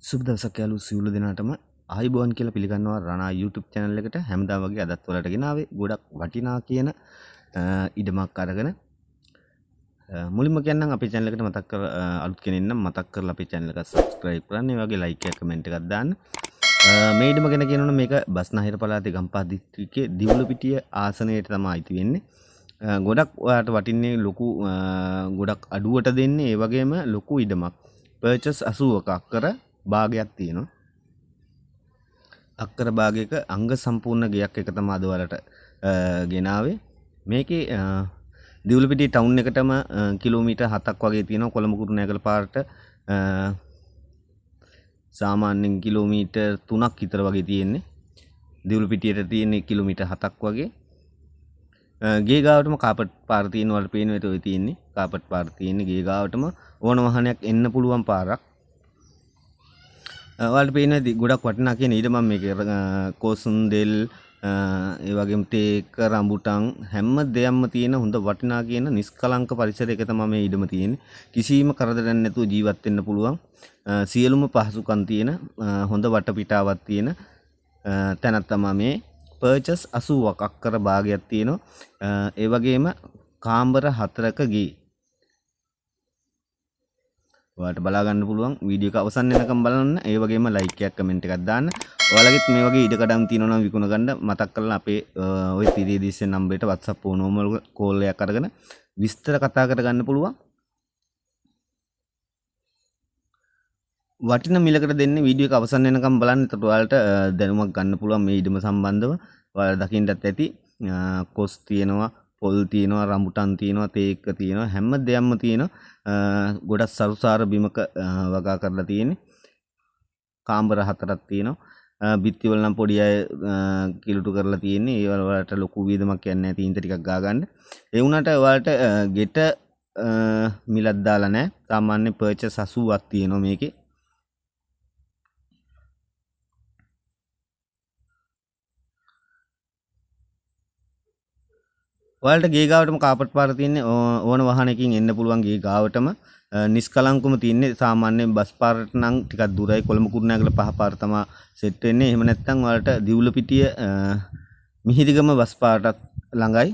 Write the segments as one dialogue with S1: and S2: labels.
S1: සුබ දවසක් යාළු සියලු දෙනාටම ආයුබෝවන් කියලා පිළිගන්නවා රණා YouTube channel එකට. හැමදා වගේ අදත් වලට ගෙනාවේ ගොඩක් වටිනා කියන ඉඩමක් අරගෙන මුලින්ම කියන්නම් අපේ channel එකට මතක් කර අලුත් කෙනෙක් නම් මතක් කරලා අපේ channel එක subscribe කරන්න. ඒ වගේ like එක comment එකක් දාන්න. මේ ඉඩම ගැන කියනොත් මේක බස්නාහිර පළාතේ ගම්පහ දිස්ත්‍රික්කයේ දිවුලපිටිය ආසනයට තමයි අයිති වෙන්නේ. ගොඩක් ඔයාලට වටින්නේ ලොකු ගොඩක් අඩුවට දෙන්නේ. ඒ වගේම ලොකු ඉඩමක්. purchase 80ක අක්කර භාගයක් තියෙනවා. අක්කර භාගයක අංග සම්පූර්ණ ගෙයක් එක තමයි අද වලට ගෙනාවේ. මේකේ දිවුලපිටිය ටවුන් එකටම කිලෝමීටර් 7ක් වගේ තියෙනවා. කොළඹ කුරුණෑගල පාරට සාමාන්‍යයෙන් කිලෝමීටර් 3ක් විතර වගේ තියෙන්නේ. දිවුලපිටියට තියෙන්නේ කිලෝමීටර් 7ක් වගේ. ගේ ගාවටම කාපට් පාර තියෙන වල පේන විදිහට ඔය තියෙන්නේ. කාපට් පාර තියෙන්නේ ගේ ගාවටම ඕන වහනයක් එන්න පුළුවන් පාරක්. ඔයාලට පේන්නේ ගොඩක් වටිනා කියන ඊට මම මේක කොසුන්දෙල් ඒ වගේම තේක රඹුටන් හැම දෙයක්ම තියෙන හොඳ වටිනා කියන නිස්කලංක පරිසරයක තමයි මේ ඉඩම තියෙන්නේ. කිසිම කරදරයක් නැතුව ජීවත් වෙන්න පුළුවන්. සියලුම පහසුකම් තියෙන හොඳ වටපිටාවක් තියෙන තැනක් තමයි මේ purchase 80ක් අක්කර භාගයක් තියෙනවා. ඒ වගේම කාමර 4ක ගේ. ඔයාලට බලා ගන්න පුළුවන් වීඩියෝ එක අවසන් වෙනකම් බලන්න. ඒ වගේම like එකක් comment එකක් දාන්න. ඔයාලගෙත් මේ වගේ ඉඩකඩම් තියෙනවා නම් විකුණ ගන්න මතක් කරලා අපේ ওই තිරිය දිස්සේ නම්බරයට WhatsApp normal call එකක් අරගෙන විස්තර කතා කරගන්න පුළුවන්. වටින මිලකට දෙන්නේ වීඩියෝ එක අවසන් වෙනකම් බලන්න. එතකොට ඔයාලට දැනුමක් ගන්න පුළුවන් මේ ඉඩම සම්බන්ධව. ඔයාලා දකින්නත් ඇති කොස් තියෙනවා, පොල් තියෙනවා, රඹුටන් තියෙනවා, තේක්ක තියෙනවා, හැම දෙයක්ම තියෙනවා. ගොඩක් සරුසාර බිමක වගා කරලා තියෙන්නේ. කාමර 4ක් තියෙනවා. බිත්ති වල නම් පොඩි අය කිලුටු කරලා තියෙන්නේ. ඒ වලට ලොකු වීදමක් යන්නේ නැහැ. තීන්ත ටිකක් ගා ගන්න. ඒ වුණාට ඔයාලට ගෙට මිලක් දාලා නැහැ. සාමාන්‍ය purchase 80ක් තියෙනවා මේකේ. ඔයාලට ගේ ගාවටම කාපට් පාර තියෙන්නේ ඕන වාහනයකින් එන්න පුළුවන් ගේ ගාවටම. නිස්කලංකම තියෙන්නේ සාමාන්‍ය බස් පාරට නම් ටිකක් දුරයි. කොළඹ කුරුණෑගල පහ පාර තමයි සෙට් වෙන්නේ. එහෙම නැත්නම් ඔයාලට දිවුලපිටිය මිහිරිගම බස් පාරටත් ළඟයි.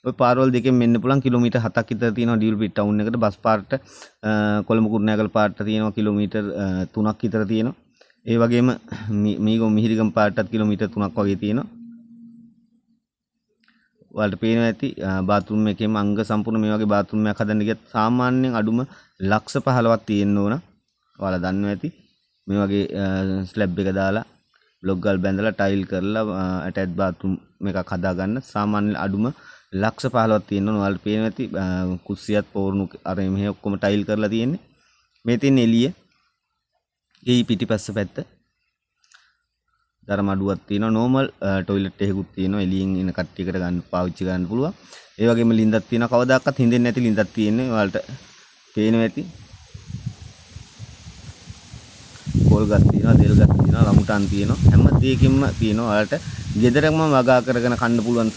S1: ඔය පාරවල් දෙකෙන් මෙන්න පුළුවන්. කිලෝමීටර් 7ක් විතර තියෙනවා දිවුලපිටිය ටවුන් එකට. බස් පාරට කොළඹ කුරුණෑගල පාරට තියෙනවා කිලෝමීටර් 3ක් විතර තියෙනවා. ඒ වගේම මීගම මිහිරිගම පාරටත් කිලෝමීටර් 3ක් වගේ තියෙනවා. ඔයාලට පේනවා ඇති බාත්රූම් එකේම අංග සම්පූර්ණ මේ වගේ බාත්රූම් එකක් හදන්න ගියත් සාමාන්‍යයෙන් අඩුම ලක්ෂ 15ක් තියෙන්න ඕන. ඔයාලා දන්නවා ඇති මේ වගේ ස්ලැබ් එක දාලා බ්ලොක් ගල් බැඳලා ටයිල් කරලා ඇටච් බාත්රූම් එකක් හදා ගන්න සාමාන්‍යයෙන් අඩුම ලක්ෂ 15ක් තියෙන්න ඕන. ඔයාලට පේනවා ඇති කුස්සියත් පෝරුණු අර මෙහෙ ඔක්කොම ටයිල් කරලා තියෙන්නේ. මේ තියෙන එළිය ඒ පිටිපස්ස පැත්ත දරමඩුවක් තියෙනවා. normal toilet එකකුත් තියෙනවා. එළියෙන් එන කට්ටියකට ගන්න පාවිච්චි කරන්න පුළුවන්. ඒ වගේම ලින්දක් තියෙනවා. කවදාකවත් හින්දෙන්නේ නැති ලින්දක් තියෙන්නේ. ඔයාලට පේනවා ඇති. පොල් ගස් තියෙනවා, දෙල් ගස් තියෙනවා, රමුටන් තියෙනවා. හැම දෙයකින්ම තියෙනවා. ඔයාලට ගෙදරම වගා කරගෙන කන්න පුළුවන්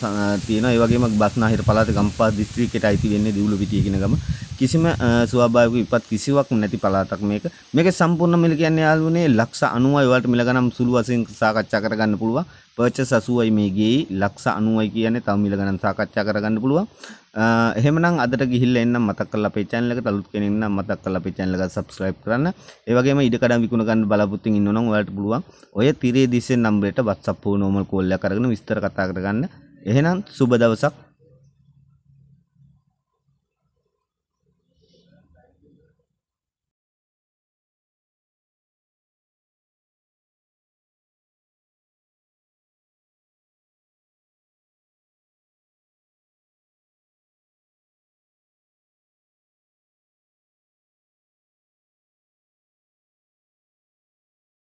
S1: තියෙනවා. ඒ වගේම බස්නාහිර පළාතේ ගම්පහ දිස්ත්‍රික්කයට අයිති වෙන්නේ දිවුලපිටිය කියන ගම. කිසිම ස්වාභාවික විපත් කිසිවක් නැති පළාතක් මේක. මේකේ සම්පූර්ණ මිල කියන්නේ යාළුවනේ ලක්ෂ 90යි. ඔයාලට මිල ගණන් සුළු වශයෙන් සාකච්ඡා කරගන්න පුළුවන්. purchase 80යි මේ ගේ ලක්ෂ 90යි කියන්නේ තව මිල ගණන් සාකච්ඡා කරගන්න පුළුවන්. එහෙමනම් අදට ගිහිල්ලා එන්නම් මතක් කරලා අපේ channel එකට අලුත් කෙනෙක් නම් මතක් කරලා අපේ channel එක subscribe කරන්න. ඒ වගේම ඉඩකඩම් විකුණ ගන්න බලාපොරොත්තු ඉන්නෝ නම් ඔයාලට පුළුවන් ඔය තිරේ දිස්සේ නම්බරයට WhatsApp normal call එකක් අරගෙන විස්තර කතා කරගන්න. එහෙනම් සුබ දවසක්.